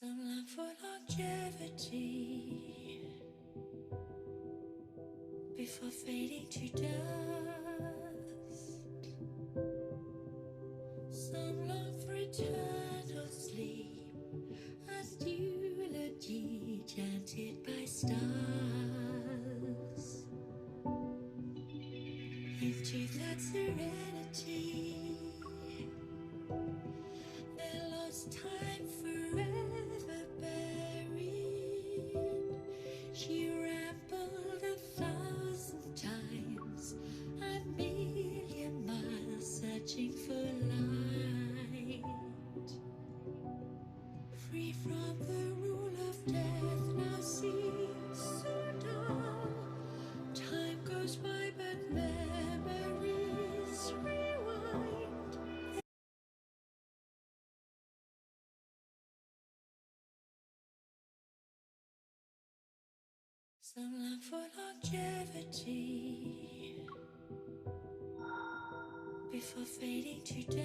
Some long for longevity before fading to dust. Some long for eternal sleep as eulogy chanted by stars. Into that serenity, their lost time forever buried. She rambled 1,000 times, a million miles searching for light. Free from the rule of death, now seems so dull. Time goes by, but memories rewind. Some long for longevity before fading to dust.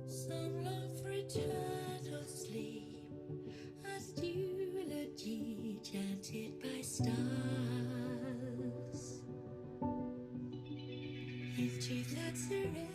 Some long for eternal sleep as eulogy chanted by stars. Into that serenity.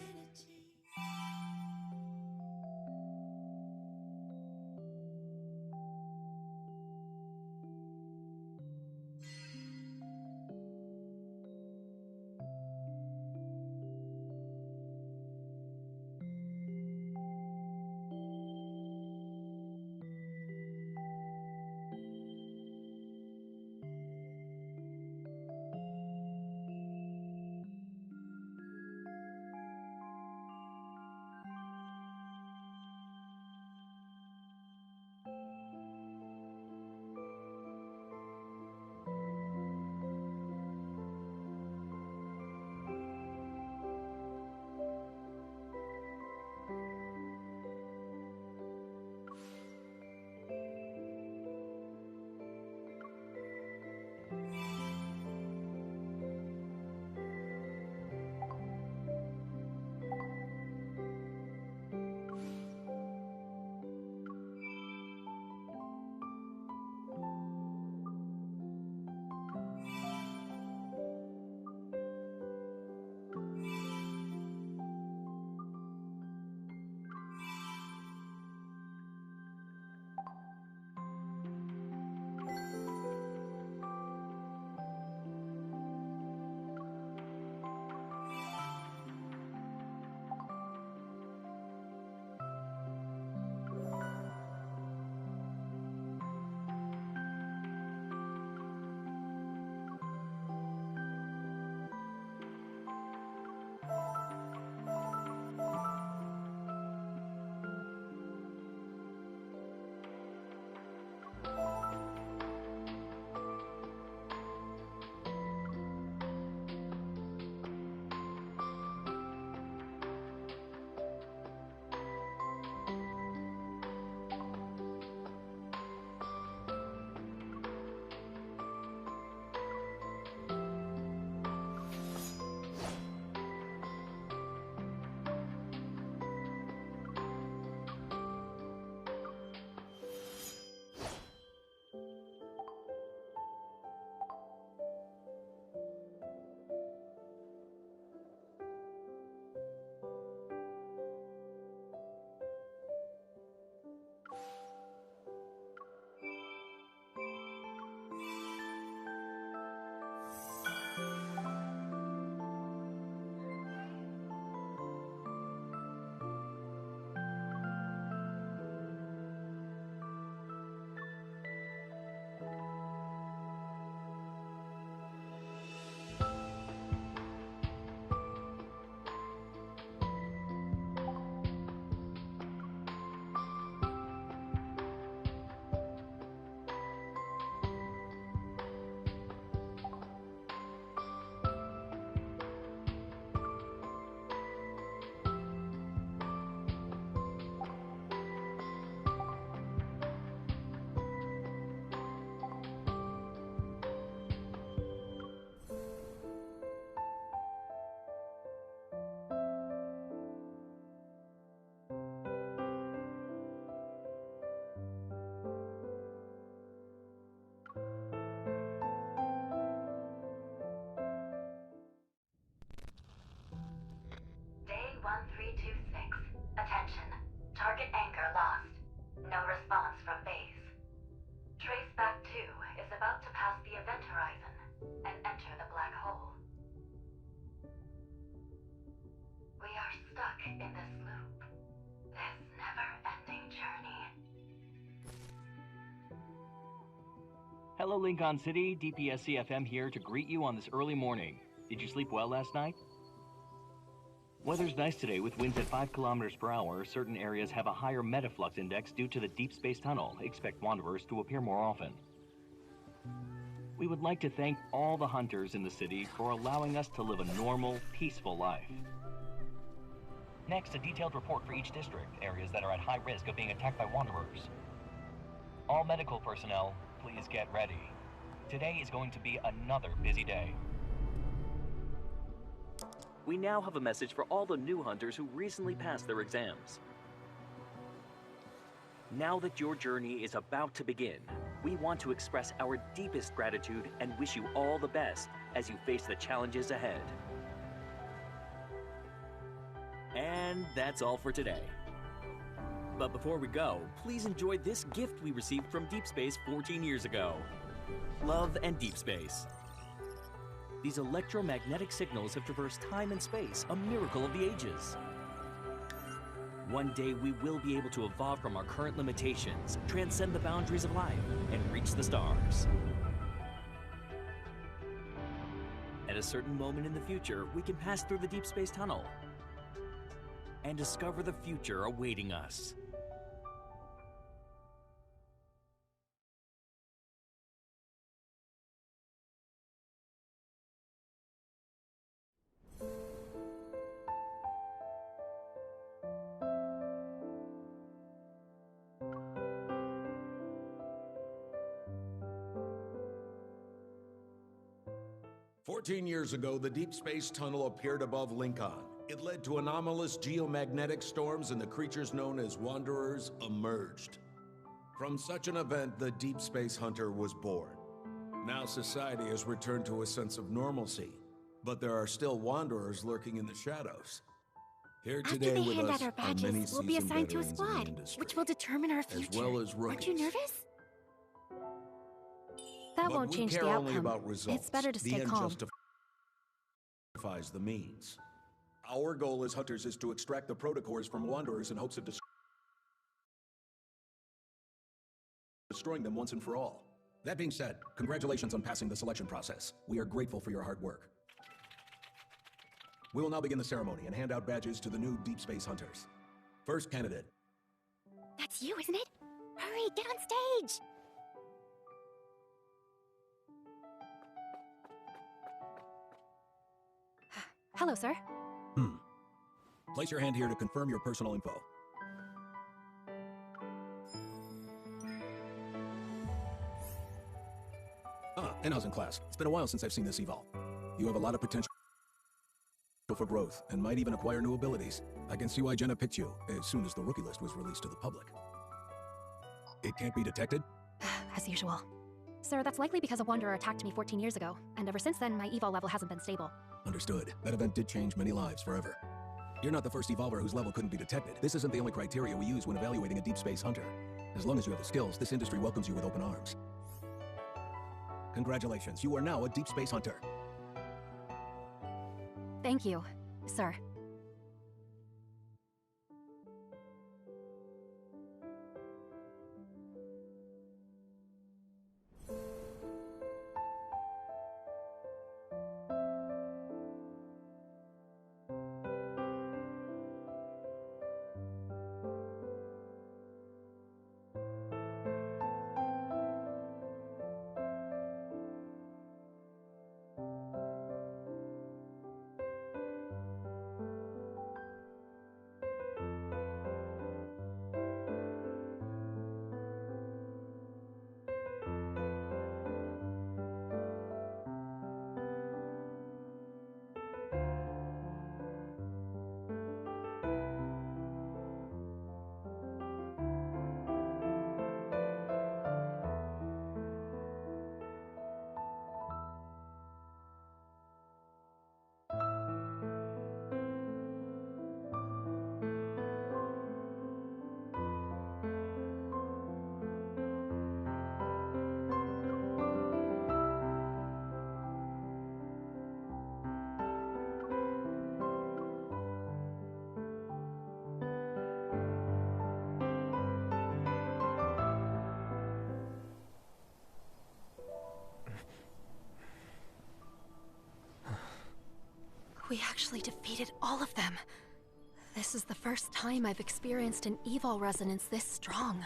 Hello, Lincoln City. DPSC FM here to greet you on this early morning. Did you sleep well last night? Weather's nice today with winds at 5 kilometers per hour. Certain areas have a higher metaflux index due to the deep space tunnel. Expect wanderers to appear more often. We would like to thank all the hunters in the city for allowing us to live a normal, peaceful life. Next, a detailed report for each district, areas that are at high risk of being attacked by wanderers. All medical personnel, please get ready. Today is going to be another busy day. We now have a message for all the new hunters who recently passed their exams. Now that your journey is about to begin, we want to express our deepest gratitude and wish you all the best as you face the challenges ahead. And that's all for today. But before we go, please enjoy this gift we received from Deep Space 14 years ago. Love and Deep Space. These electromagnetic signals have traversed time and space, a miracle of the ages. One day we will be able to evolve from our current limitations, transcend the boundaries of life, and reach the stars. At a certain moment in the future, we can pass through the deep space tunnel and discover the future awaiting us. "14 years ago, the Deep Space Tunnel appeared above Lincoln. It led to anomalous geomagnetic storms, and the creatures known as Wanderers emerged. From such an event, the Deep Space Hunter was born. Now society has returned to a sense of normalcy, but there are still Wanderers lurking in the shadows. Here After today they with hand us out our are many badges, we'll be seasoned assigned to a veterans in the squad, industry, which will determine our future. as well as Aren't you rookies. nervous? That But won't we change the care only outcome. about results. It's better to The stay end calm. justifies the means. Our goal as hunters is to extract the protocores from Wanderers in hopes of destroying them once and for all. That being said, congratulations on passing the selection process. We are grateful for your hard work. We will now begin the ceremony and hand out badges to the new Deep Space Hunters. First candidate. That's you, isn't it? Hurry, get on stage! Hello, sir. Place your hand here to confirm your personal info. In-house in class. It's been a while since I've seen this eval. You have a lot of potential for growth, and might even acquire new abilities. I can see why Jenna picked you, as soon as the rookie list was released to the public. It can't be detected? As usual. Sir, that's likely because a wanderer attacked me 14 years ago, and ever since then, my eval level hasn't been stable. Understood. That event did change many lives forever. You're not the first evolver whose level couldn't be detected. This isn't the only criteria we use when evaluating a deep space hunter. As long as you have the skills, this industry welcomes you with open arms. Congratulations, you are now a deep space hunter. Thank you, sir. We actually defeated all of them. This is the first time I've experienced an evil resonance this strong.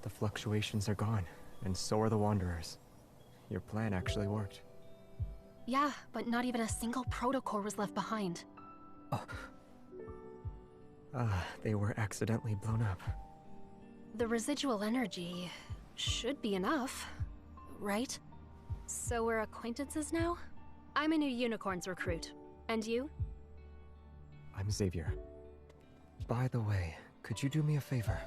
The fluctuations are gone, and so are the Wanderers. Your plan actually worked. Yeah, but not even a single protocore was left behind. They were accidentally blown up. The residual energy should be enough, right? So we're acquaintances now? I'm a new Unicorns recruit. And you? I'm Xavier. By the way, could you do me a favor?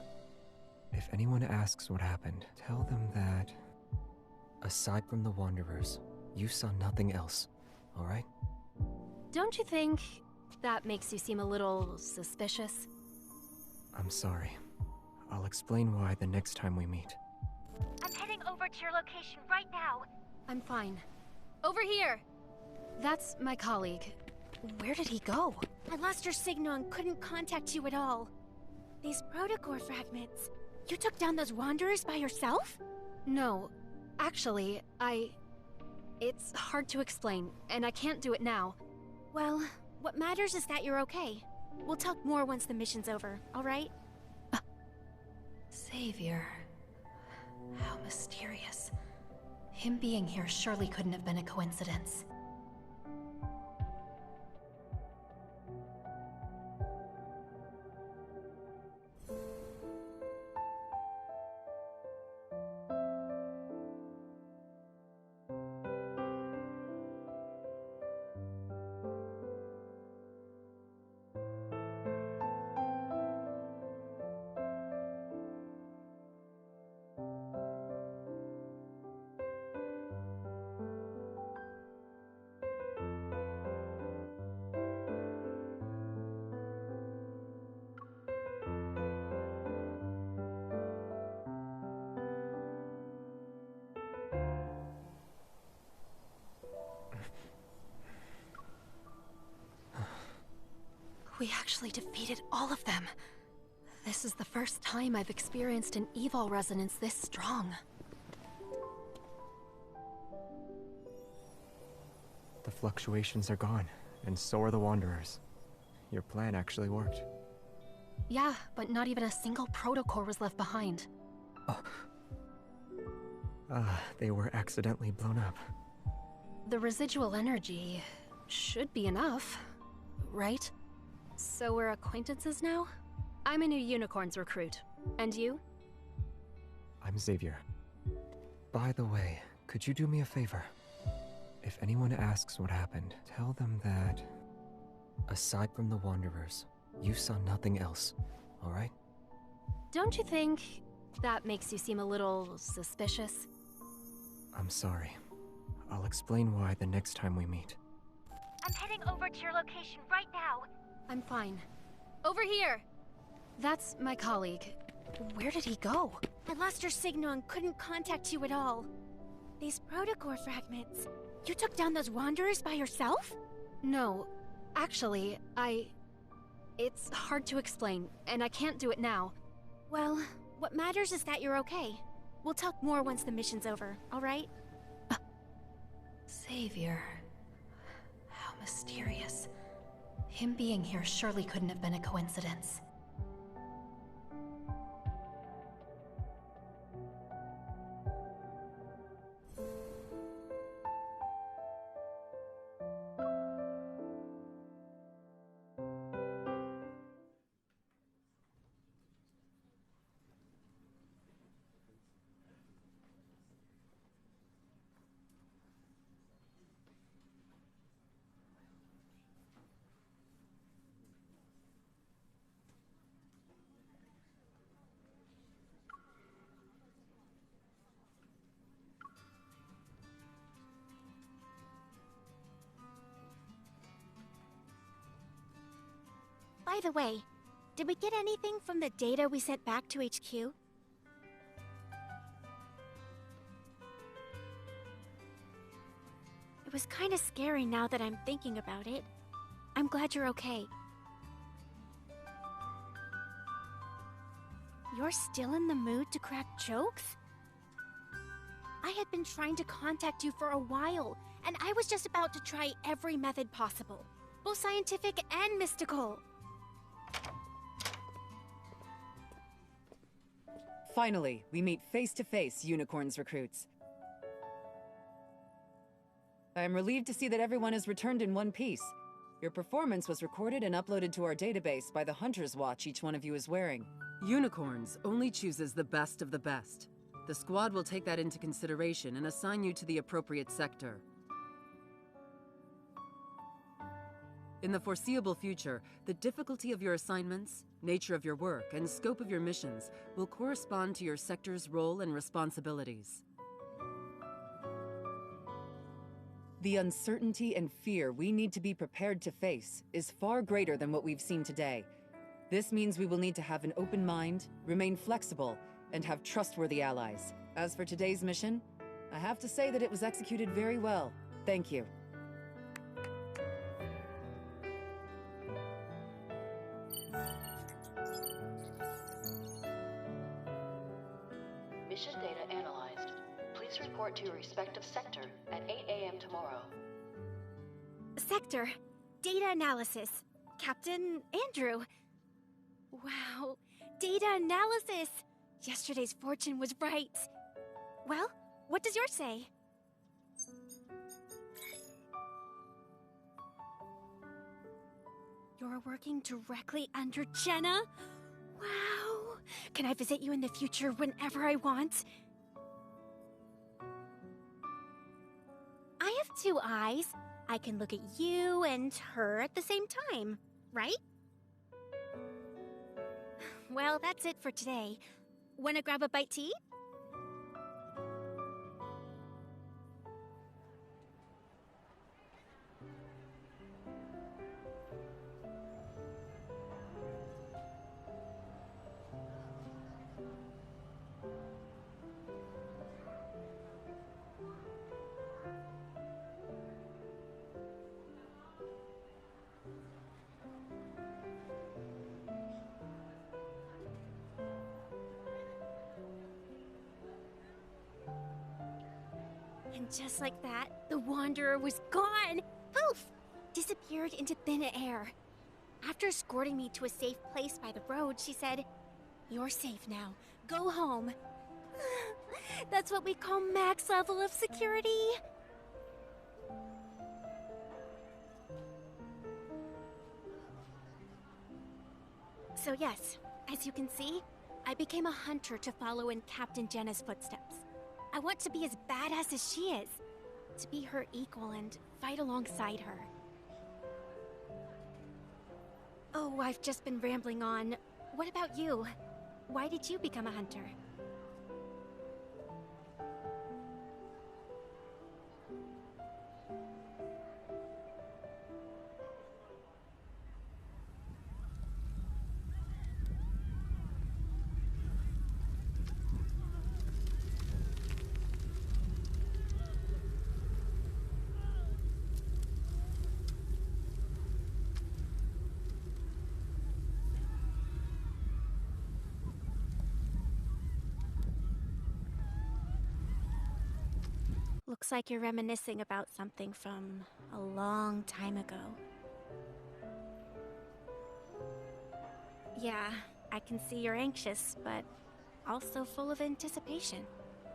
If anyone asks what happened, tell them that, aside from the Wanderers, you saw nothing else, alright? Don't you think that makes you seem a little suspicious? I'm sorry. I'll explain why the next time we meet. I'm heading over to your location right now. I'm fine. Over here! That's my colleague. Where did he go? I lost your signal and couldn't contact you at all. These protocore fragments. You took down those Wanderers by yourself? No. Actually, It's hard to explain, and I can't do it now. Well, what matters is that you're okay. We'll talk more once the mission's over, alright? Xavier. How mysterious. Him being here surely couldn't have been a coincidence. We actually defeated all of them. This is the first time I've experienced an evil resonance this strong. The fluctuations are gone, and so are the Wanderers. Your plan actually worked. Yeah, but not even a single protocore was left behind. They were accidentally blown up. The residual energy should be enough, right? So we're acquaintances now? I'm a new Unicorns recruit. And you? I'm Xavier. By the way, could you do me a favor? If anyone asks what happened, tell them that, aside from the Wanderers, you saw nothing else, alright? Don't you think that makes you seem a little suspicious? I'm sorry. I'll explain why the next time we meet. I'm heading over to your location right now. I'm fine. Over here! That's my colleague. Where did he go? I lost your signal and couldn't contact you at all. These protocore fragments. You took down those Wanderers by yourself? No. Actually, It's hard to explain, and I can't do it now. Well, what matters is that you're okay. We'll talk more once the mission's over, alright? Xavier. How mysterious. Him being here surely couldn't have been a coincidence. By the way, did we get anything from the data we sent back to HQ? It was kinda scary now that I'm thinking about it. I'm glad you're okay. You're still in the mood to crack jokes? I had been trying to contact you for a while, and I was just about to try every method possible, both scientific and mystical. Finally, we meet face-to-face, Unicorns recruits. I am relieved to see that everyone has returned in one piece. Your performance was recorded and uploaded to our database by the Hunter's Watch each one of you is wearing. Unicorns only chooses the best of the best. The squad will take that into consideration and assign you to the appropriate sector. In the foreseeable future, the difficulty of your assignments, nature of your work, and scope of your missions will correspond to your sector's role and responsibilities. The uncertainty and fear we need to be prepared to face is far greater than what we've seen today. This means we will need to have an open mind, remain flexible, and have trustworthy allies. As for today's mission, I have to say that it was executed very well. Thank you. Mission data analyzed. Please report to your respective sector at 8 a.m. tomorrow. Sector. Data analysis. Captain Andrew. Wow. Data analysis! Yesterday's fortune was right. Well, what does yours say? You're working directly under Jenna? Wow! Can I visit you in the future whenever I want? I have two eyes. I can look at you and her at the same time, right? Well, that's it for today. Wanna grab a bite to eat? And just like that, the Wanderer was gone! Poof! Disappeared into thin air. After escorting me to a safe place by the road, she said, "You're safe now. Go home." That's what we call max level of security. So yes, as you can see, I became a hunter to follow in Captain Jenna's footsteps. I want to be as badass as she is. To be her equal and fight alongside her. Oh, I've just been rambling on. What about you? Why did you become a hunter? Looks like you're reminiscing about something from a long time ago. Yeah, I can see you're anxious, but also full of anticipation.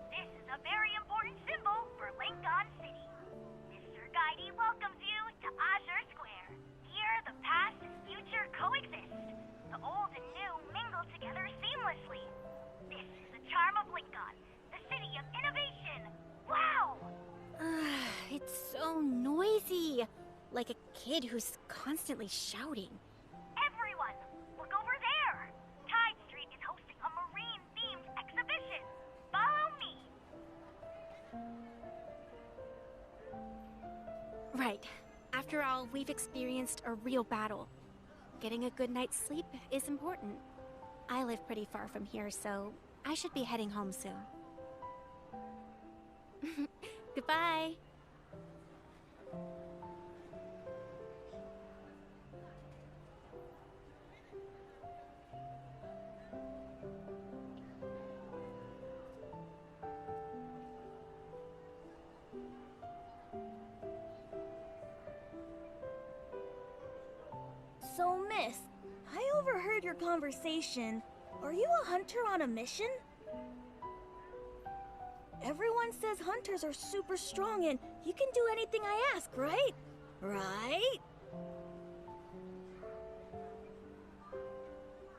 This is a very important symbol for Lincoln City. Mr. Guidey welcomes you to Azure Square. Here, the past and future coexist. The old and new mingle together seamlessly. This is the charm of Lincoln, the city of innovation. Wow! It's so noisy. Like a kid who's constantly shouting. Everyone, look over there! Tide Street is hosting a marine-themed exhibition. Follow me! Right. After all, we've experienced a real battle. Getting a good night's sleep is important. I live pretty far from here, so I should be heading home soon. Goodbye. overheard your conversation. Are you a hunter on a mission? Everyone says hunters are super strong and you can do anything I ask, right? Right?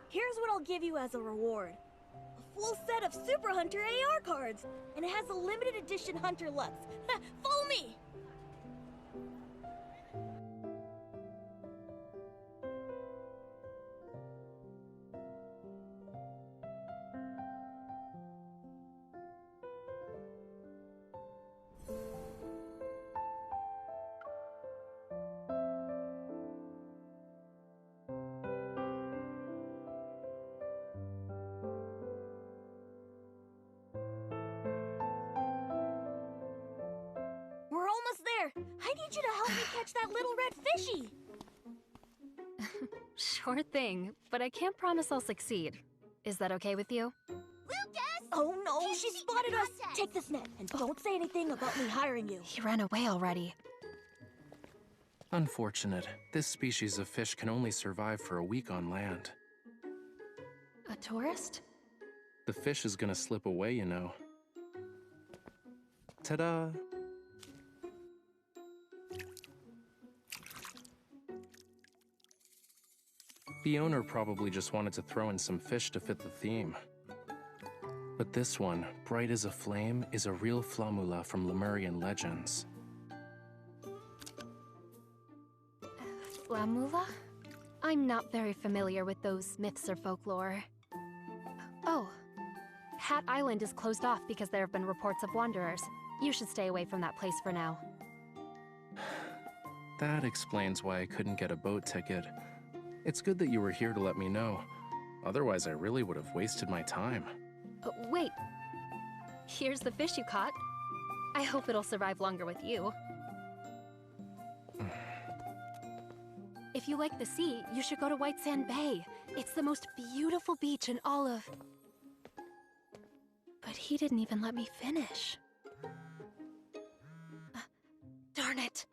Here's what I'll give you as a reward. A full set of Super Hunter AR cards, and it has a limited edition Hunter Lux. Follow me! We're almost there. I need you to help me catch that little red fishy. Sure thing, but I can't promise I'll succeed. Is that okay with you? Lucas! Oh no, she spotted us! Take this net, and don't say anything about me hiring you. He ran away already. Unfortunate. This species of fish can only survive for a week on land. A tourist? The fish is gonna slip away, you know. Ta-da! The owner probably just wanted to throw in some fish to fit the theme. But this one, bright as a flame, is a real flamula from Lemurian legends. Flamula? I'm not very familiar with those myths or folklore. Oh. Hat Island is closed off because there have been reports of wanderers. You should stay away from that place for now. That explains why I couldn't get a boat ticket. It's good that you were here to let me know. Otherwise, I really would have wasted my time. Wait. Here's the fish you caught. I hope it'll survive longer with you. If you like the sea, you should go to White Sand Bay. It's the most beautiful beach in all of... But he didn't even let me finish. Darn it.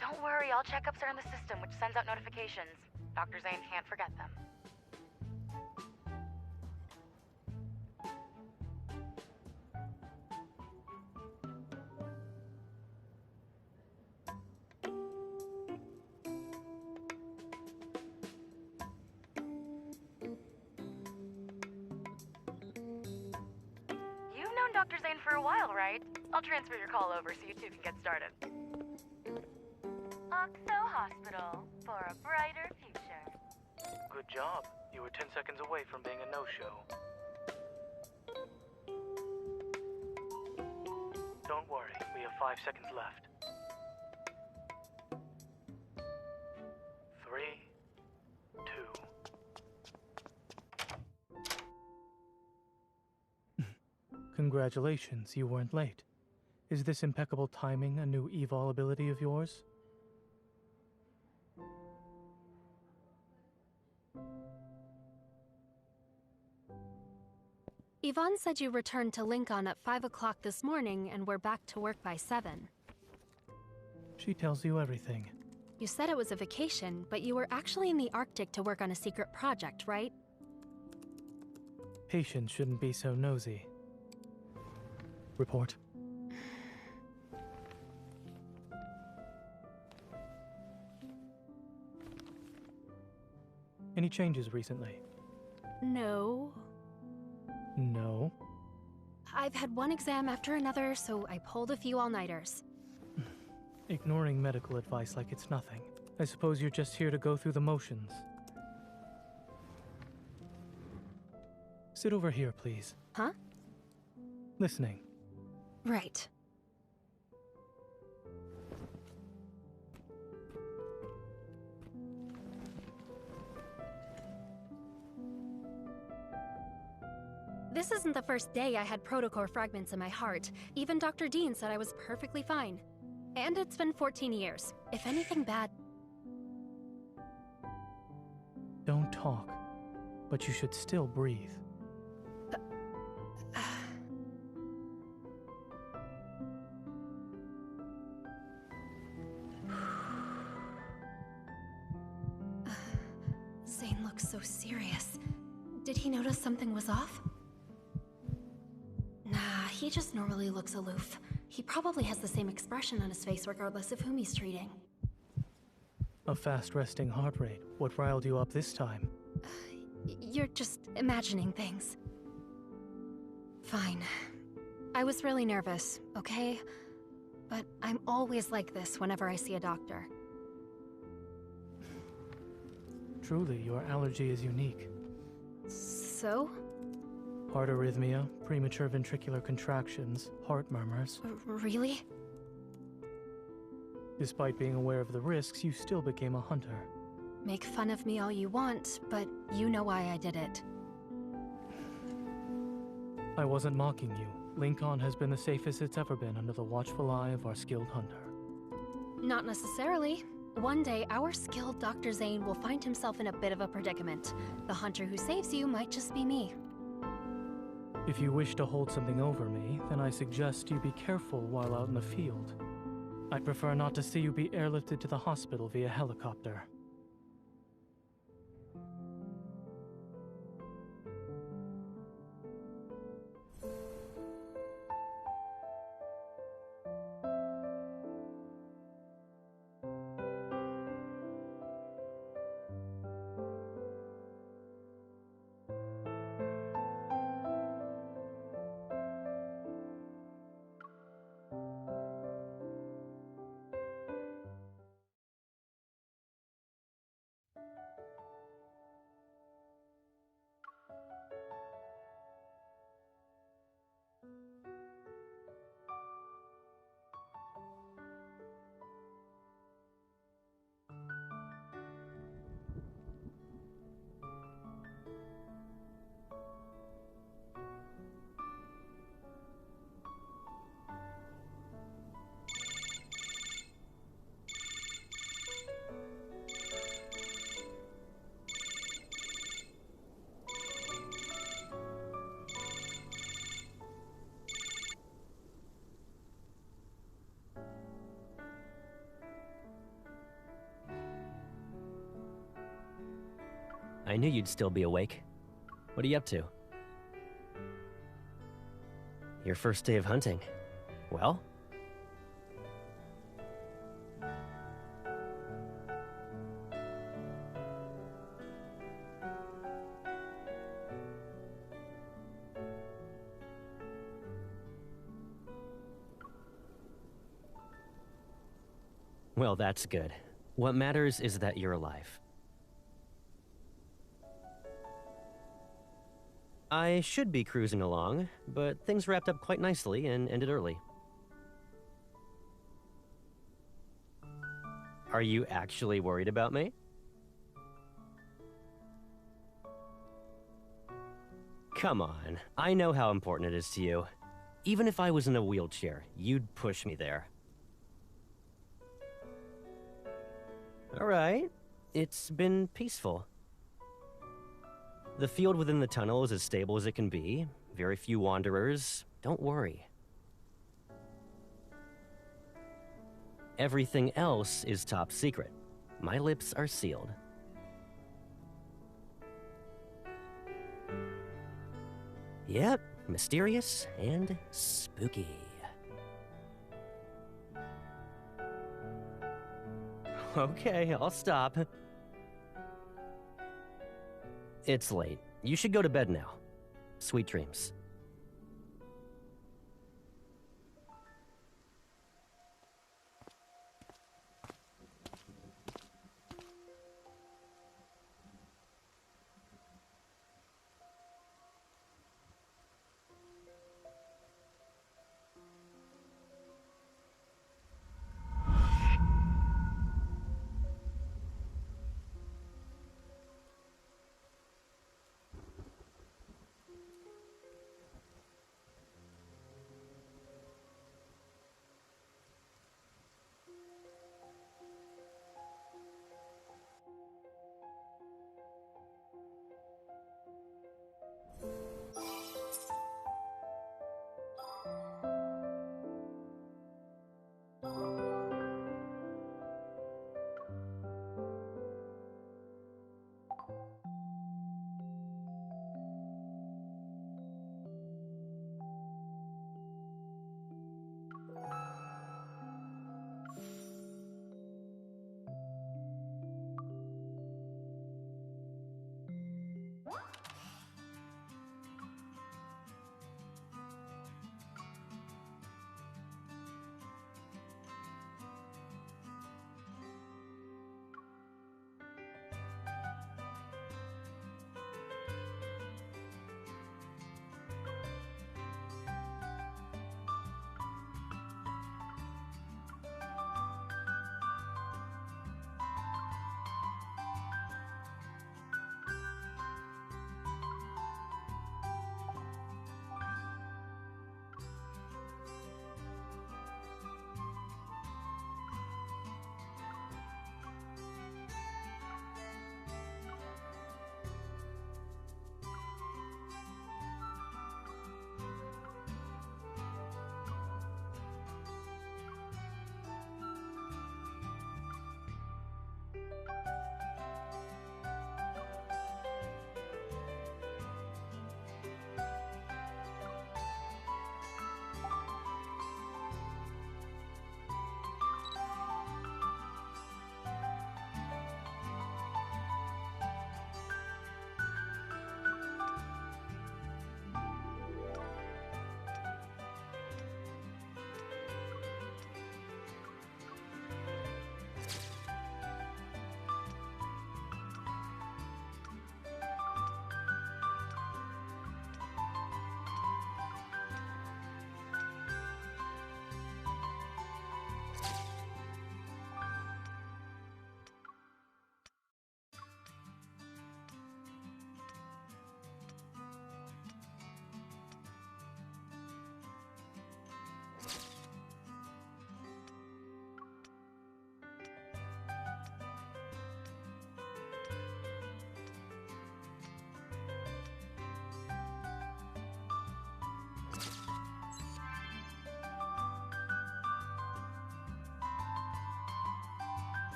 Don't worry, all checkups are in the system, which sends out notifications. Dr. Zayne can't forget them. You've known Dr. Zayne for a while, right? I'll transfer your call over so you two can get started. Oxo Hospital, for a brighter future. Good job. You were 10 seconds away from being a no-show. Don't worry, we have 5 seconds left. 3, 2. Congratulations, you weren't late. Is this impeccable timing a new evol ability of yours? Yvonne said you returned to Lincoln at 5 o'clock this morning and were back to work by 7. She tells you everything. You said it was a vacation, but you were actually in the Arctic to work on a secret project, right? Patients shouldn't be so nosy. Report. Any changes recently? No. No. I've had one exam after another, so I pulled a few all-nighters. Ignoring medical advice like it's nothing. I suppose you're just here to go through the motions. Sit over here, please. Huh? Listening. Right. This isn't the first day I had protocore fragments in my heart. Even Dr. Dean said I was perfectly fine. And it's been 14 years. If anything bad... Don't talk, but you should still breathe. Zayne looks so serious. Did he notice something was off? Nah, he just normally looks aloof. He probably has the same expression on his face regardless of whom he's treating. A fast resting heart rate. What riled you up this time? You're just imagining things. Fine. I was really nervous, okay? But I'm always like this whenever I see a doctor. Truly, your allergy is unique. So? Heart arrhythmia, premature ventricular contractions, heart murmurs. Really? Despite being aware of the risks, you still became a hunter. Make fun of me all you want, but you know why I did it. I wasn't mocking you. Lincoln has been the safest it's ever been under the watchful eye of our skilled hunter. Not necessarily. One day, our skilled Dr. Zayne will find himself in a bit of a predicament. The hunter who saves you might just be me. If you wish to hold something over me, then I suggest you be careful while out in the field. I'd prefer not to see you be airlifted to the hospital via helicopter. I knew you'd still be awake. What are you up to? Your first day of hunting. Well? Well, that's good. What matters is that you're alive. I should be cruising along, but things wrapped up quite nicely and ended early. Are you actually worried about me? Come on, I know how important it is to you. Even if I was in a wheelchair, you'd push me there. Alright, it's been peaceful. The field within the tunnel is as stable as it can be, very few wanderers. Don't worry. Everything else is top secret. My lips are sealed. Yep, mysterious and spooky. Okay, I'll stop. It's late. You should go to bed now. Sweet dreams.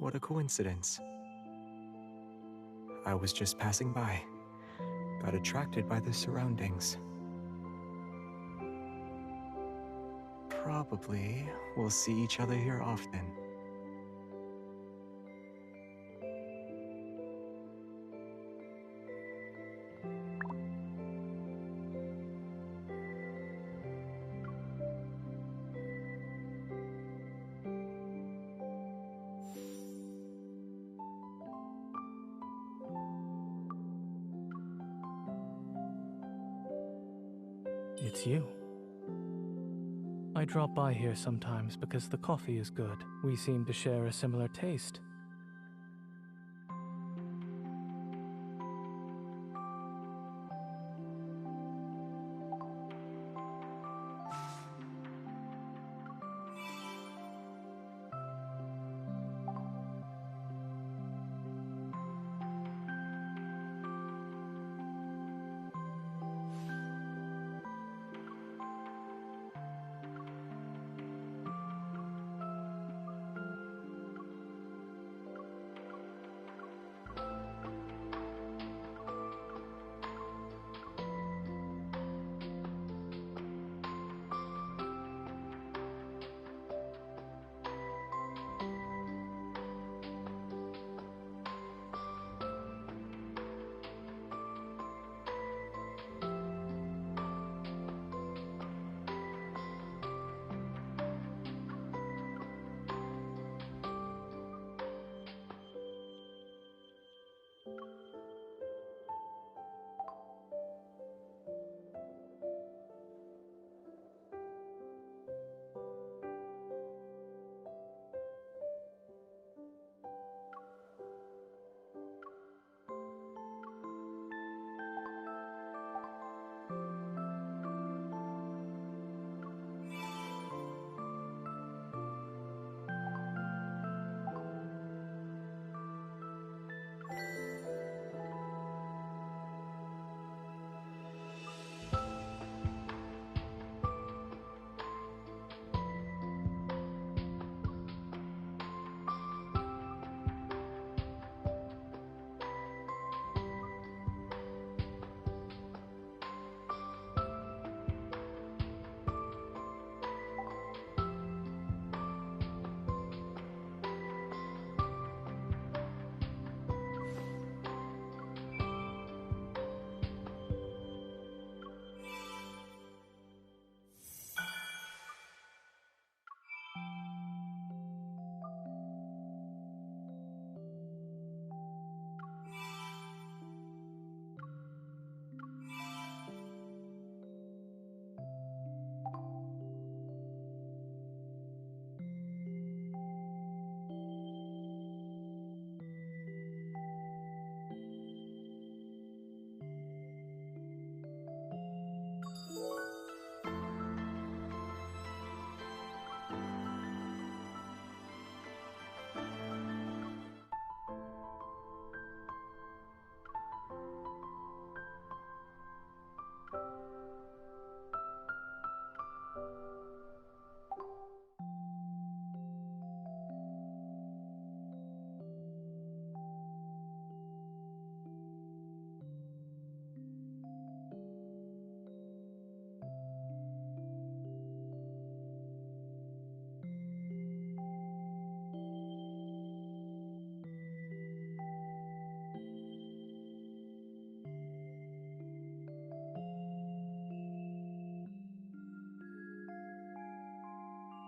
What a coincidence. I was just passing by. Got attracted by the surroundings. Probably we'll see each other here often. It's you. I drop by here sometimes because the coffee is good. We seem to share a similar taste.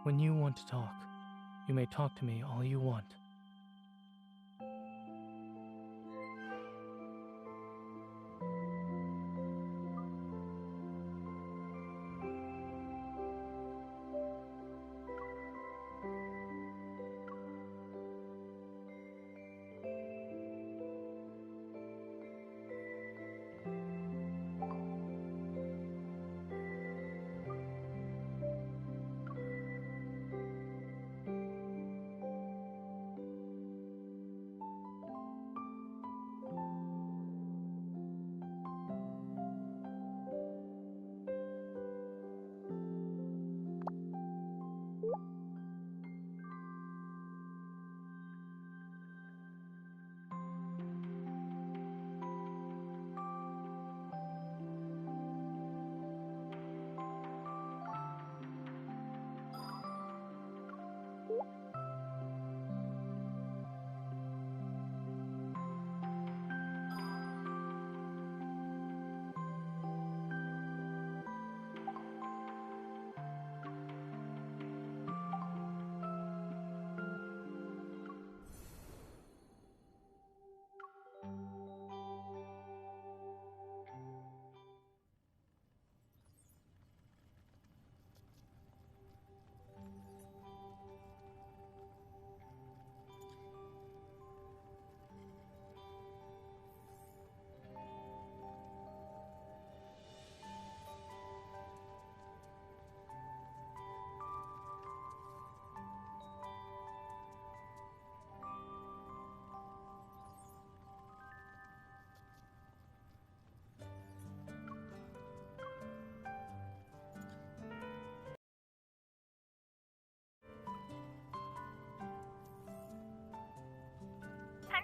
When you want to talk, you may talk to me all you want.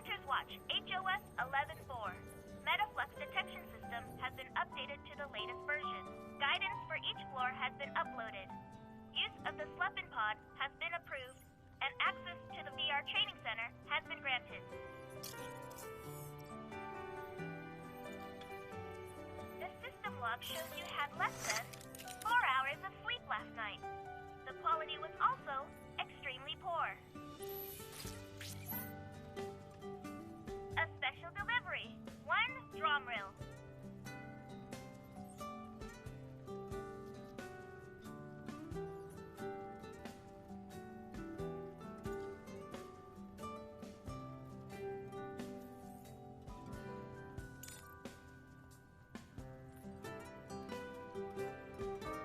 Hunter's Watch, HOS 11-4. Metaflux detection system has been updated to the latest version. Guidance for each floor has been uploaded. Use of the Sleepin' Pod has been approved, and access to the VR training center has been granted. The system log shows you had less than 4 hours of sleep last night. The quality was also extremely poor. A special delivery. 1 drum reel.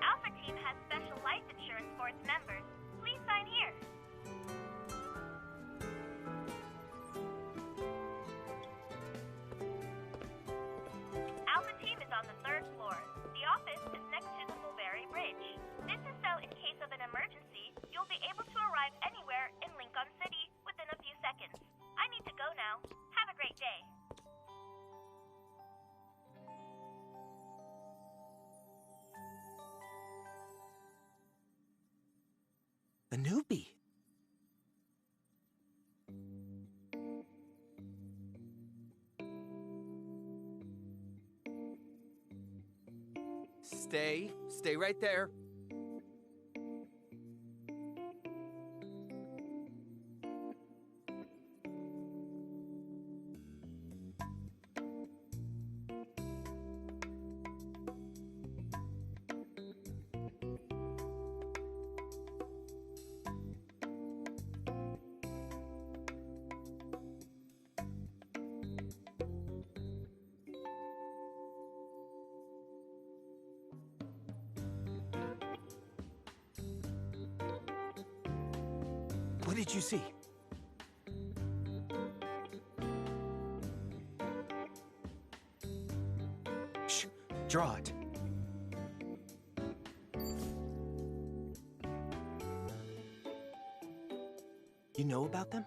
Alpha Team has special life insurance for its members. Please sign here. Alpha Team is on the 3rd floor. The office is next to the Mulberry Bridge. This is so in case of an emergency, you'll be able to arrive anywhere in Lincoln City within a few seconds. I need to go now. Have a great day. The newbie. Stay right there. What did you see? Shh, draw it. You know about them?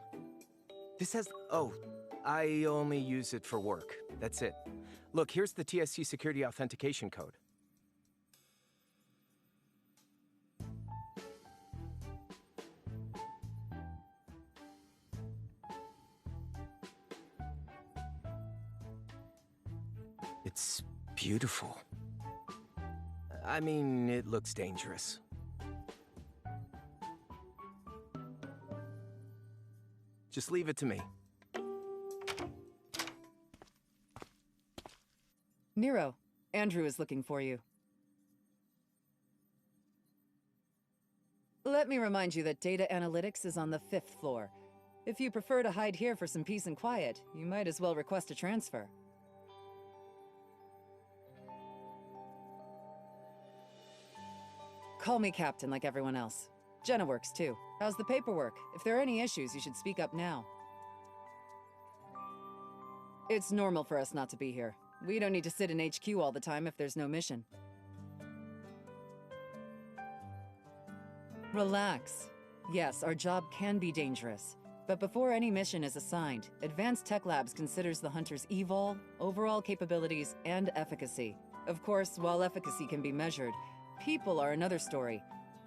This has... Oh, I only use it for work. That's it. Look, here's the TSC security authentication code. It's beautiful. I mean, it looks dangerous. Just leave it to me. Nero, Andrew is looking for you. Let me remind you that data analytics is on the 5th floor. If you prefer to hide here for some peace and quiet, you might as well request a transfer. Call me Captain like everyone else. Jenna works too. How's the paperwork? If there are any issues, you should speak up now. It's normal for us not to be here. We don't need to sit in HQ all the time if there's no mission. Relax. Yes, our job can be dangerous. But before any mission is assigned, Advanced Tech Labs considers the hunter's evol, overall capabilities, and efficacy. Of course, while efficacy can be measured, people are another story.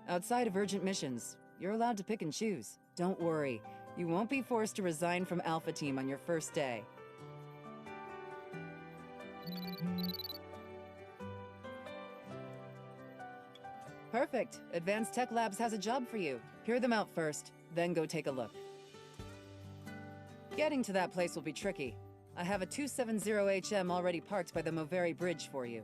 Outside of urgent missions, you're allowed to pick and choose. Don't worry, you won't be forced to resign from Alpha Team on your first day. Perfect. Advanced Tech Labs has a job for you. Hear them out first, then go take a look. Getting to that place will be tricky. I have a 270HM already parked by the Mulberry Bridge for you.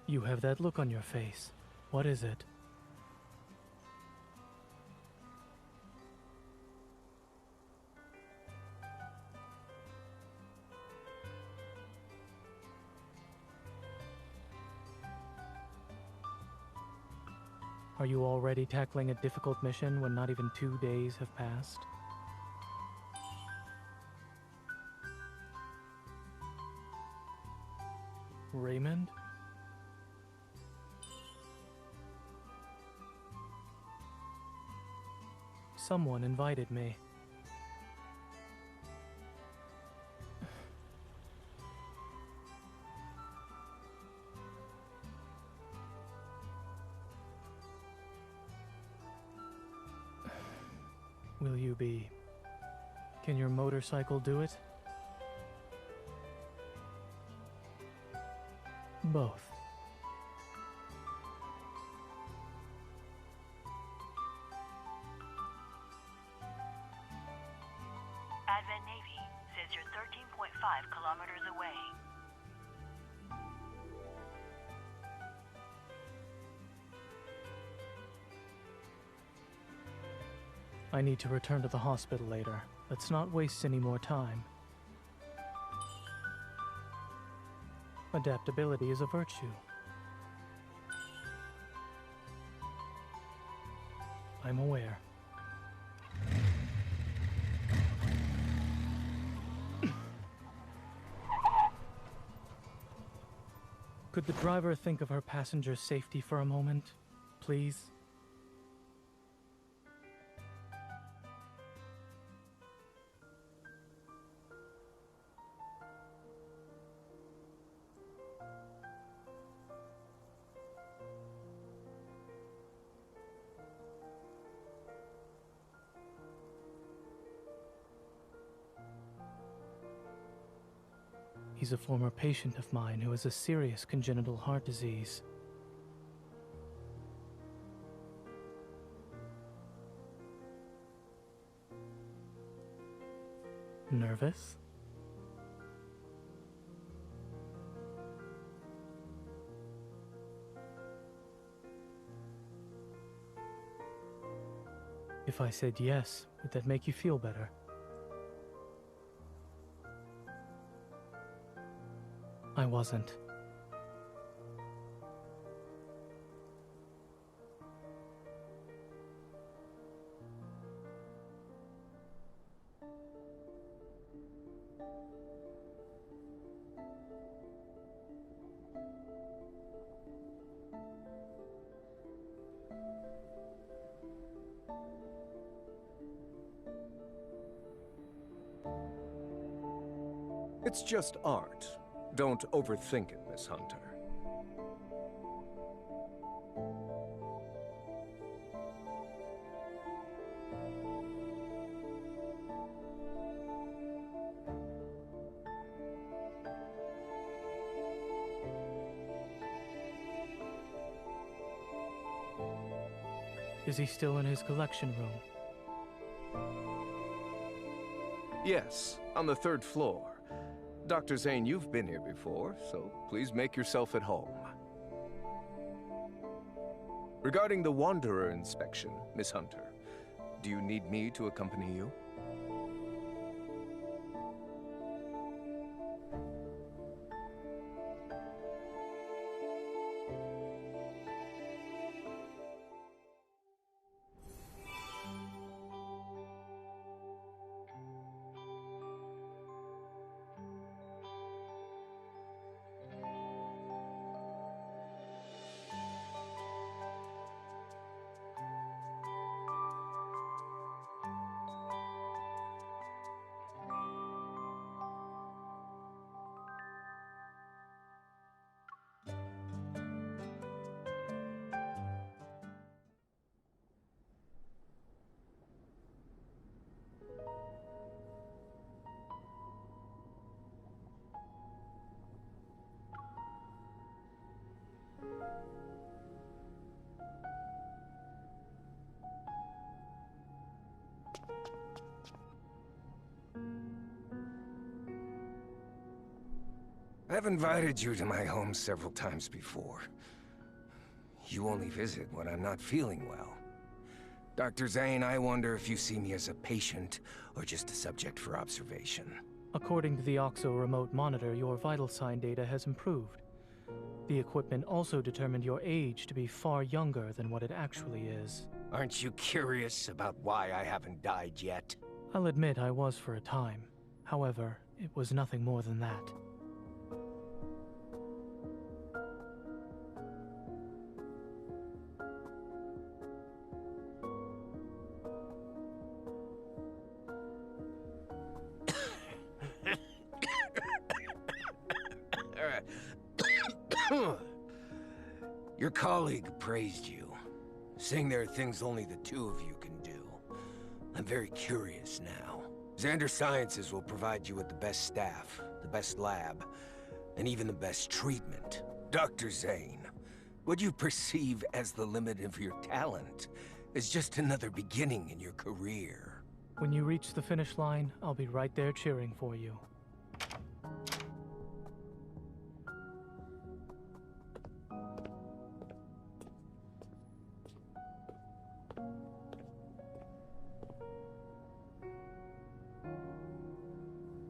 You have that look on your face. What is it? Are you already tackling a difficult mission when not even 2 days have passed? Raymond? Someone invited me. Will you be... Can your motorcycle do it? Both. Advent Navy says you're 13.5 kilometers away. I need to return to the hospital later. Let's not waste any more time. Adaptability is a virtue. I'm aware. Could the driver think of her passenger's safety for a moment, please? He's a former patient of mine who has a serious congenital heart disease. Nervous? If I said yes, would that make you feel better? I wasn't. It's just art. Don't overthink it, Miss Hunter. Is he still in his collection room? Yes, on the 3rd floor. Dr. Zayne, you've been here before, so please make yourself at home. Regarding the Wanderer inspection, Miss Hunter, do you need me to accompany you? I've invited you to my home several times before. You only visit when I'm not feeling well. Dr. Zayne, I wonder if you see me as a patient or just a subject for observation. According to the OXO remote monitor, your vital sign data has improved. The equipment also determined your age to be far younger than what it actually is. Aren't you curious about why I haven't died yet? I'll admit I was for a time. However, it was nothing more than that. Your colleague praised you, saying there are things only the two of you can do. I'm very curious now. Xander Sciences will provide you with the best staff, the best lab, and even the best treatment. Dr. Zayne, what you perceive as the limit of your talent is just another beginning in your career. When you reach the finish line, I'll be right there cheering for you.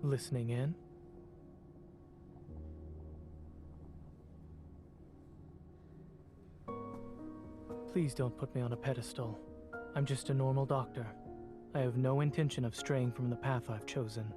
Listening in? Please don't put me on a pedestal. I'm just a normal doctor. I have no intention of straying from the path I've chosen.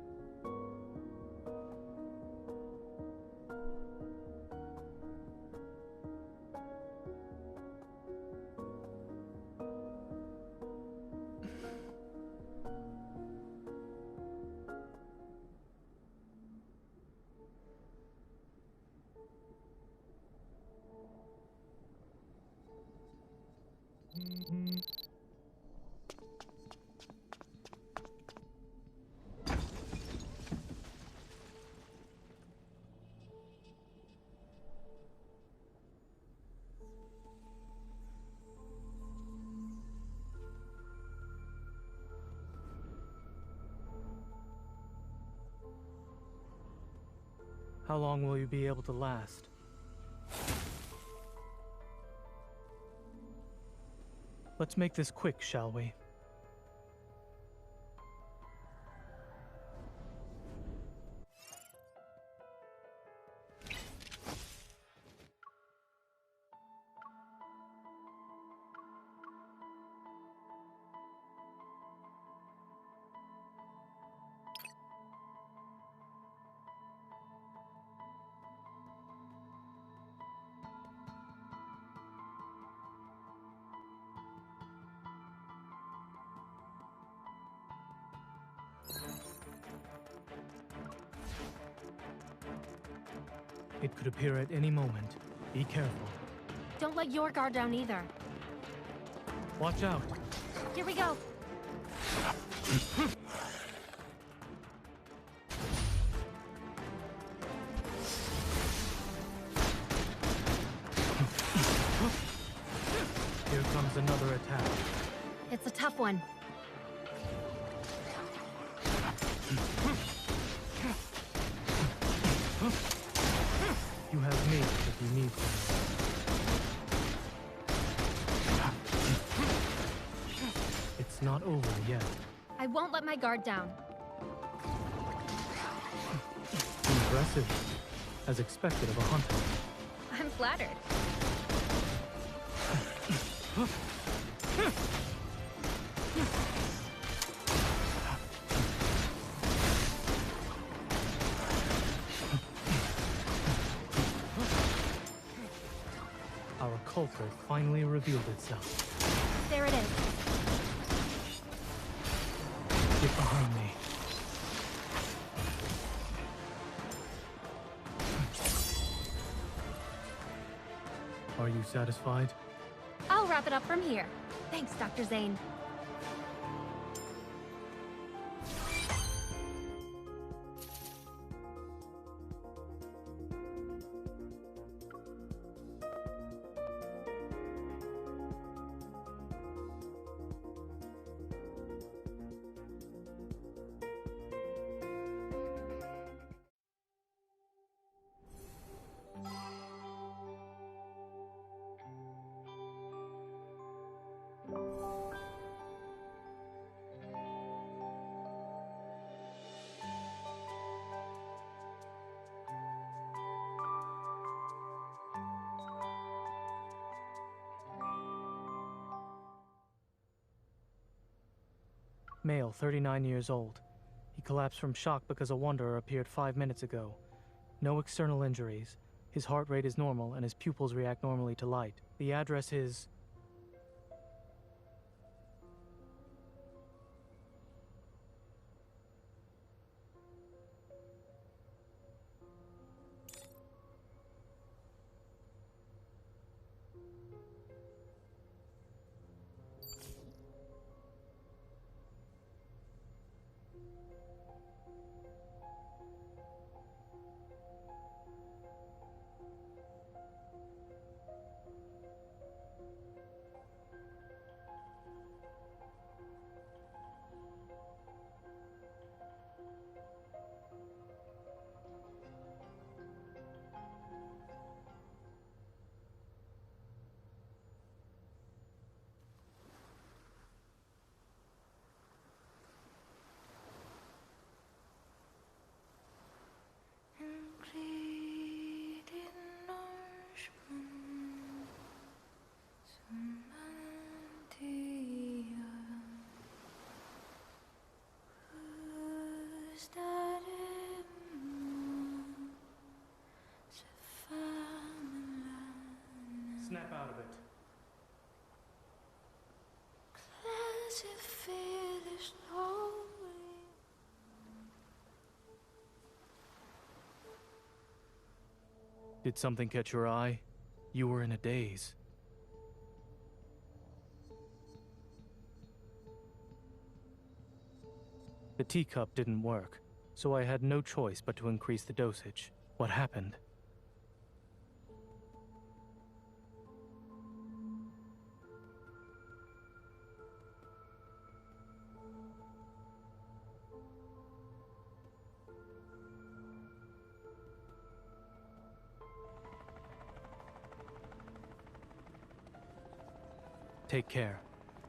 How long will you be able to last? Let's make this quick, shall we? It could appear at any moment. Be careful. Don't let your guard down either. Watch out. Here we go. Here comes another attack. It's a tough one. You have me if you need me. It's not over yet. I won't let my guard down. Impressive. As expected of a hunter. I'm flattered. Our culprit finally revealed itself. There it is. Get behind me. Are you satisfied? I'll wrap it up from here. Thanks, Dr. Zayne. Male, 39 years old. He collapsed from shock because a wanderer appeared 5 minutes ago. No external injuries. His heart rate is normal and his pupils react normally to light. The address is... Snap out of it. Did something catch your eye? You were in a daze. The teacup didn't work, so I had no choice but to increase the dosage. What happened? Take care.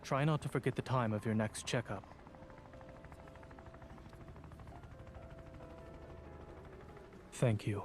Try not to forget the time of your next checkup. Thank you.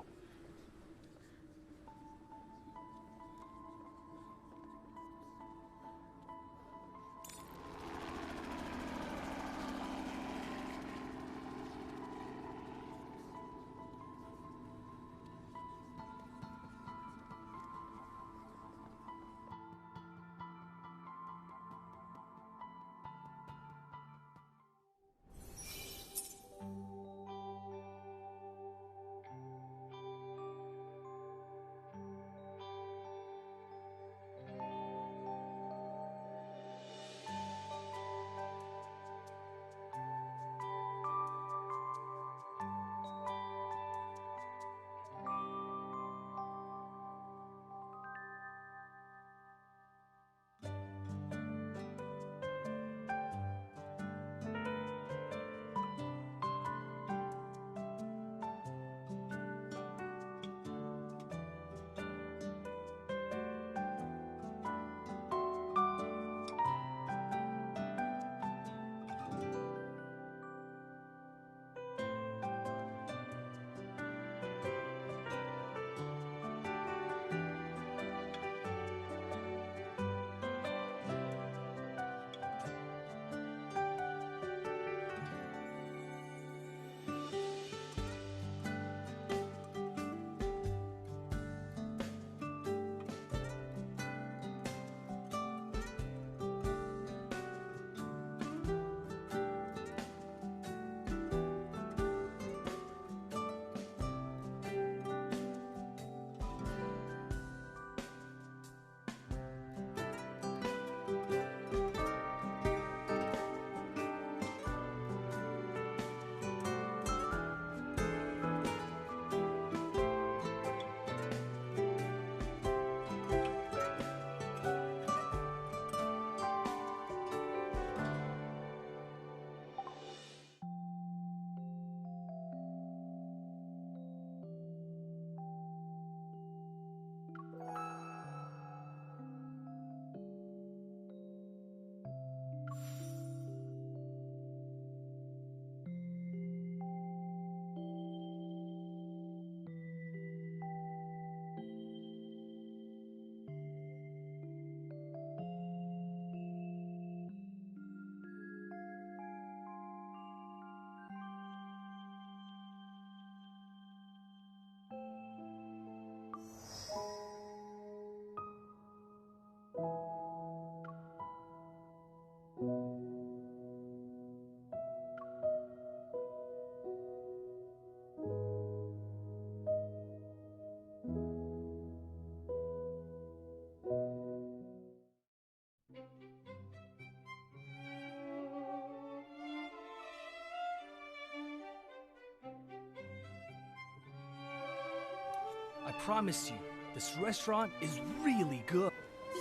promise you, this restaurant is really good.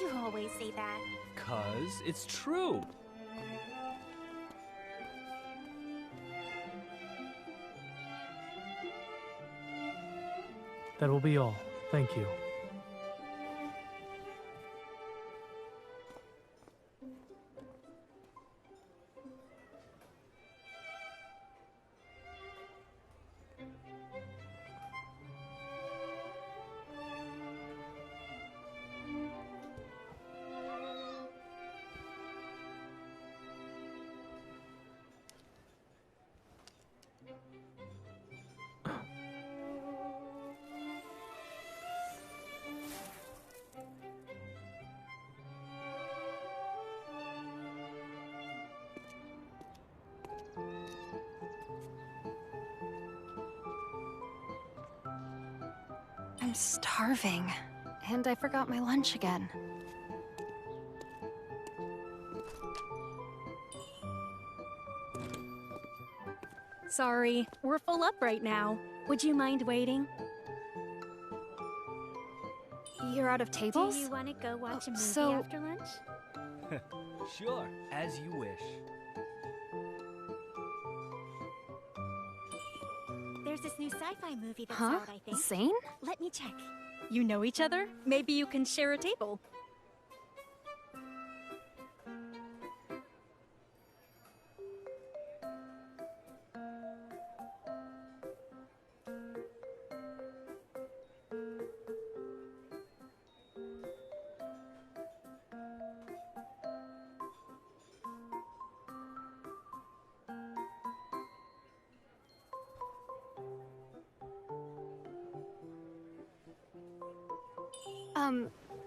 You always say that. 'Cause it's true. That will be all. Thank you. I'm starving, and I forgot my lunch again. Sorry, we're full up right now. Would you mind waiting? You're out of tables? Do you want to go watch a movie so- after lunch? Sure, as you wish. There's this new sci-fi movie that's Huh? out, I think. Zayne? Let me check. You know each other? Maybe you can share a table.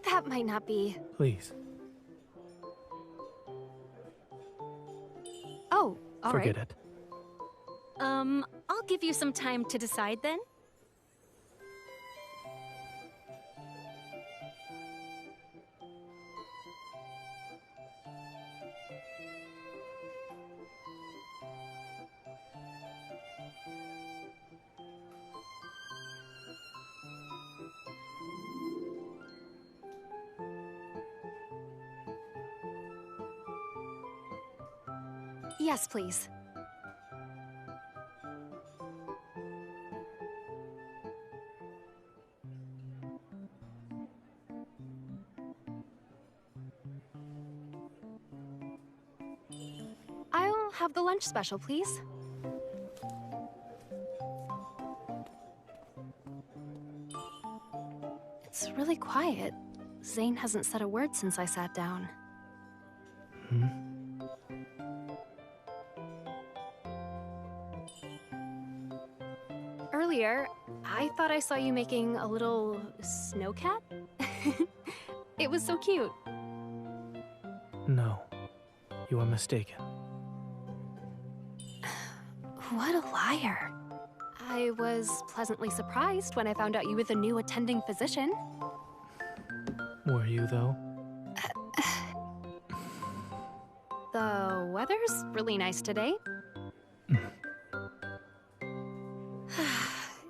That might not be. Please, Oh, all right. forget it. I'll give you some time to decide then. Yes, please. I'll have the lunch special, please. It's really quiet. Zayne hasn't said a word since I sat down. Earlier, I thought I saw you making a little snowcat. It was so cute. No, you are mistaken. What a liar. I was pleasantly surprised when I found out you were the new attending physician. Were you, though? The weather's really nice today.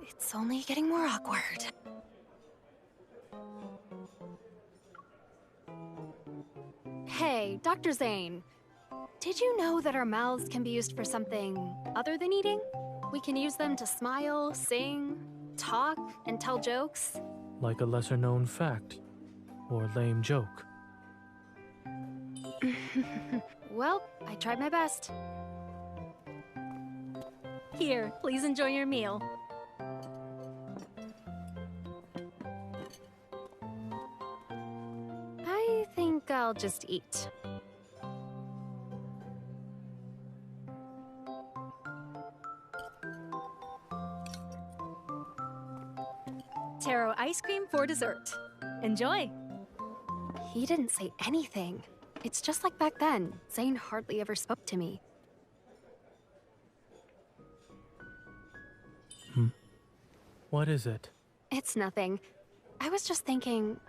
It's only getting more awkward. Hey, Dr. Zayne. Did you know that our mouths can be used for something other than eating? We can use them to smile, sing, talk, and tell jokes. Like a lesser-known fact. Or lame joke. Well, I tried my best. Here, please enjoy your meal. I think I'll just eat. Taro ice cream for dessert. Enjoy. He didn't say anything. It's just like back then. Zayne hardly ever spoke to me. What is it? It's nothing. I was just thinking...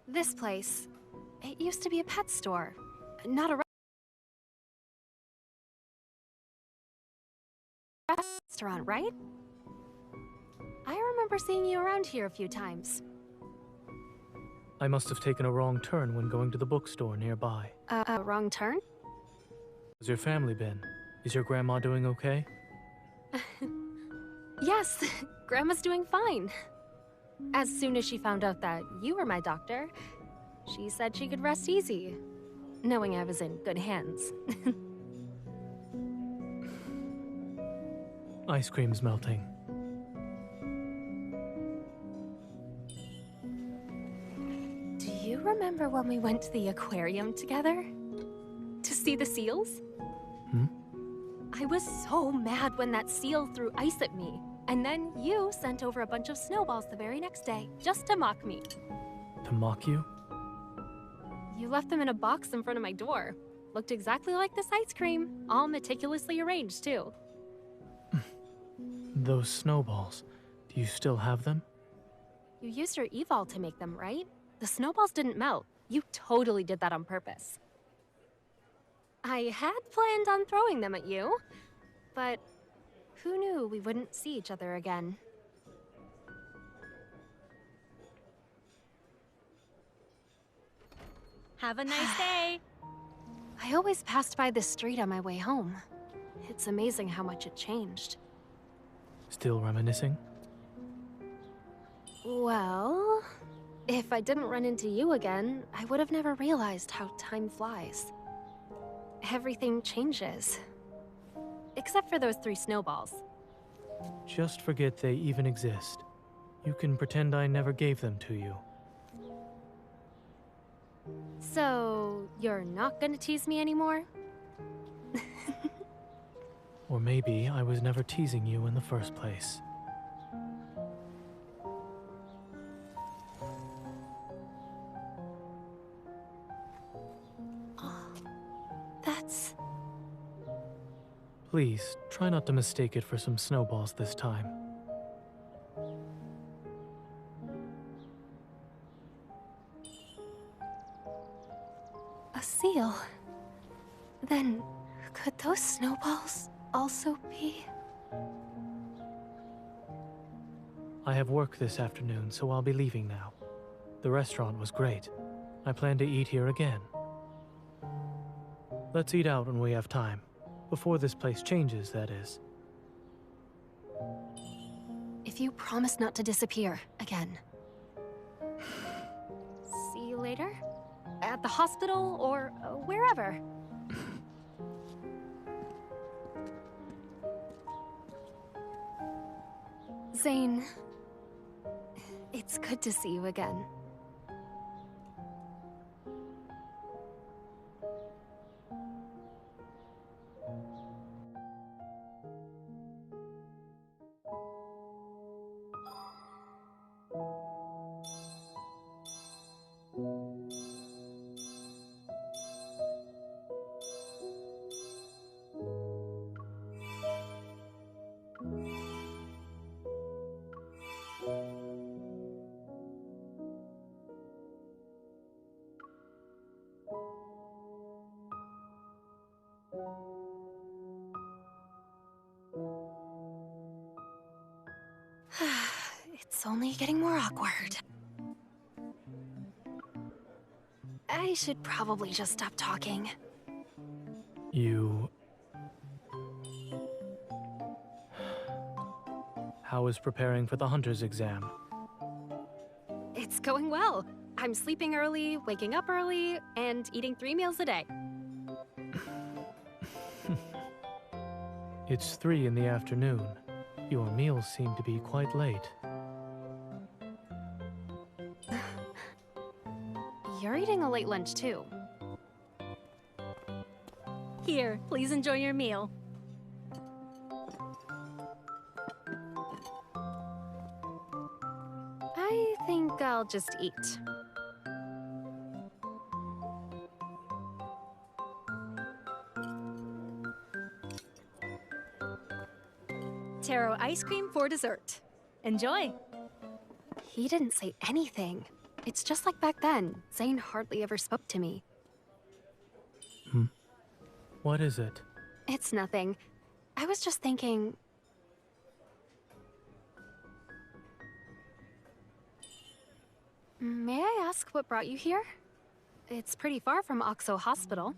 This place. It used to be a pet store. Not a restaurant, right? I remember seeing you around here a few times. I must have taken a wrong turn when going to the bookstore nearby. Wrong turn? How's your family been? Is your grandma doing okay? Yes, Grandma's doing fine. As soon as she found out that you were my doctor, she said she could rest easy, knowing I was in good hands. Ice cream's melting. Do you remember when we went to the aquarium together? To see the seals? I was so mad when that seal threw ice at me. And then you sent over a bunch of snowballs the very next day, just to mock me. To mock you? You left them in a box in front of my door. Looked exactly like this ice cream, all meticulously arranged, too. Those snowballs. Do you still have them? You used your evol to make them, right? The snowballs didn't melt. You totally did that on purpose. I had planned on throwing them at you, but who knew we wouldn't see each other again? Have a nice day. I always passed by this street on my way home. It's amazing how much it changed. Still reminiscing? Well, if I didn't run into you again, I would have never realized how time flies. Everything changes. Except for those 3 snowballs. Just forget they even exist. You can pretend I never gave them to you. So, you're not gonna tease me anymore? Or maybe I was never teasing you in the first place. That's... Please, try not to mistake it for some snowballs this time. a seal. Then, could those snowballs also be... I have work this afternoon, so I'll be leaving now. The restaurant was great. I plan to eat here again. Let's eat out when we have time. Before this place changes, that is. If you promise not to disappear again. See you later? At the hospital or wherever. Zayne, it's good to see you again. It's only getting more awkward. I should probably just stop talking. You... How is preparing for the hunter's exam? It's going well. I'm sleeping early, waking up early, and eating 3 meals a day. It's 3 in the afternoon. Your meals seem to be quite late. You're eating a late lunch, too. Here, please enjoy your meal. I think I'll just eat. Taro ice cream for dessert. Enjoy. He didn't say anything. It's just like back then. Zayne hardly ever spoke to me. What is it? It's nothing. I was just thinking... May I ask what brought you here? It's pretty far from Oxo Hospital.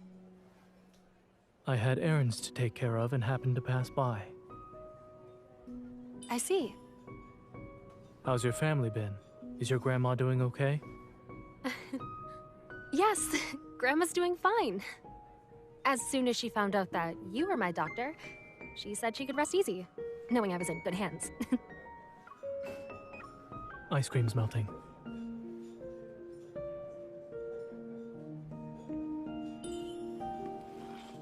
I had errands to take care of and happened to pass by. I see. How's your family been? Is your grandma doing okay? Yes, Grandma's doing fine. As soon as she found out that you were my doctor, she said she could rest easy, knowing I was in good hands. Ice cream's melting.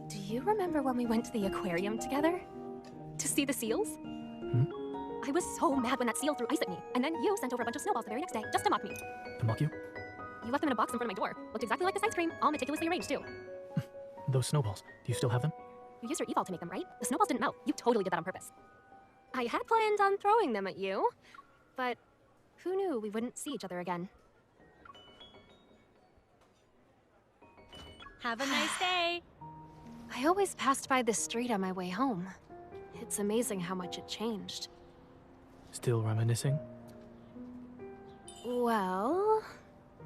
Do you remember when we went to the aquarium together? To see the seals? I was so mad when that seal threw ice at me, and then you sent over a bunch of snowballs the very next day just to mock me. To mock you? You left them in a box in front of my door. Looked exactly like this ice cream, all meticulously arranged too. Those snowballs, do you still have them? You used your eval to make them, right? The snowballs didn't melt. You totally did that on purpose. I had planned on throwing them at you, but who knew we wouldn't see each other again? Have a nice day. I always passed by this street on my way home. It's amazing how much it changed. Still reminiscing? Well,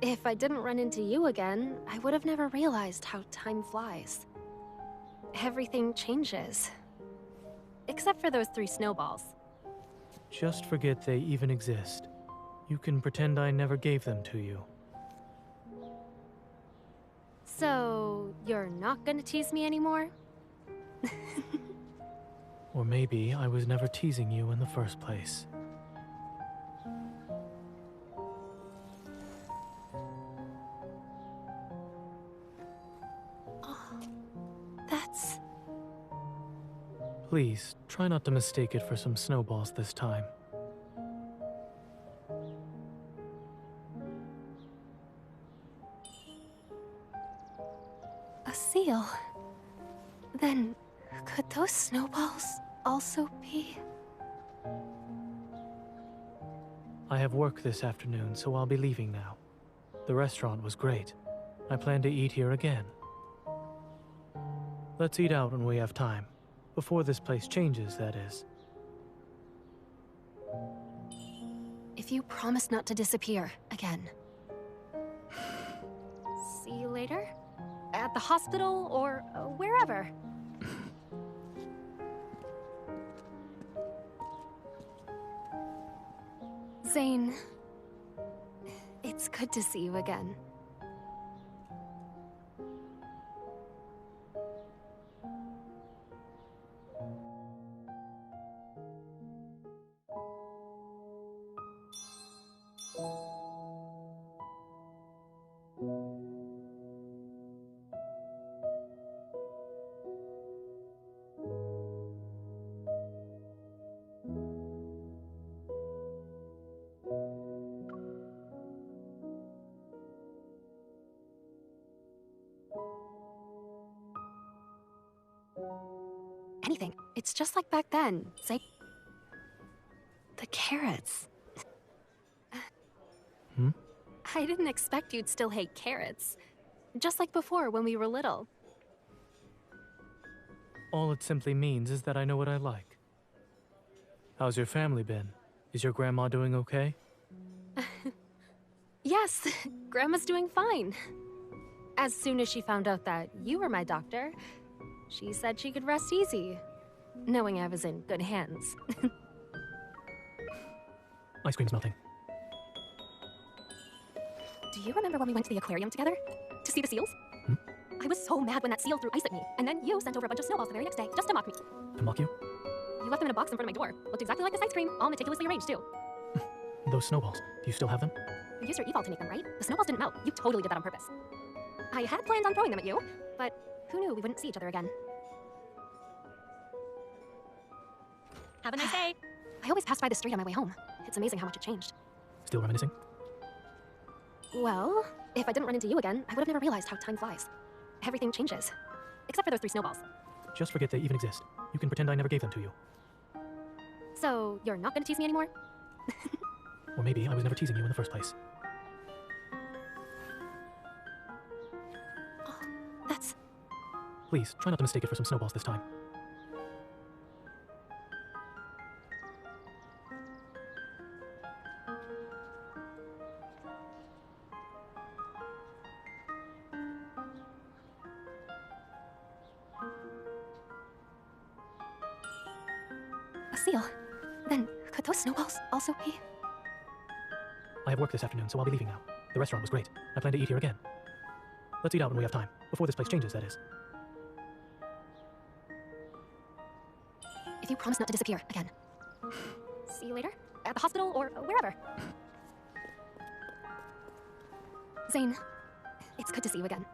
if I didn't run into you again, I would have never realized how time flies. Everything changes. Except for those 3 snowballs. Just forget they even exist. You can pretend I never gave them to you. So, you're not gonna tease me anymore? Or maybe I was never teasing you in the first place. That's... Please, try not to mistake it for some snowballs this time. a seal. Then, could those snowballs also be... I have work this afternoon, so I'll be leaving now. The restaurant was great. I plan to eat here again. Let's eat out when we have time. Before this place changes, that is. If you promise not to disappear again. See you later? At the hospital or wherever. Zayne, it's good to see you again. Anything. It's just like back then. Say, the carrots. I didn't expect you'd still hate carrots. Just like before when we were little. All it simply means is that I know what I like. How's your family been? Is your grandma doing okay? Yes, Grandma's doing fine. As soon as she found out that you were my doctor, she said she could rest easy, knowing I was in good hands. Ice cream's melting. Do you remember when we went to the aquarium together? To see the seals? I was so mad when that seal threw ice at me, and then you sent over a bunch of snowballs the very next day, just to mock me. To mock you? You left them in a box in front of my door. Looked exactly like this ice cream, all meticulously arranged too. Those snowballs, do you still have them? You used your eval to make them, right? The snowballs didn't melt. You totally did that on purpose. I had planned on throwing them at you, but who knew we wouldn't see each other again. Have a nice day. I always passed by the street on my way home. It's amazing how much it changed. Still reminiscing? Well, if I didn't run into you again, I would have never realized how time flies. Everything changes. Except for those 3 snowballs. Just forget they even exist. You can pretend I never gave them to you. So, you're not gonna tease me anymore? Or maybe I was never teasing you in the first place. That's... Please, try not to mistake it for some snowballs this time. seal. Then, could those snowballs also be? I have work this afternoon, so I'll be leaving now. The restaurant was great. I plan to eat here again. Let's eat out when we have time. Before this place changes, that is. If you promise not to disappear again. See you later? At the hospital or wherever. Zayne, it's good to see you again.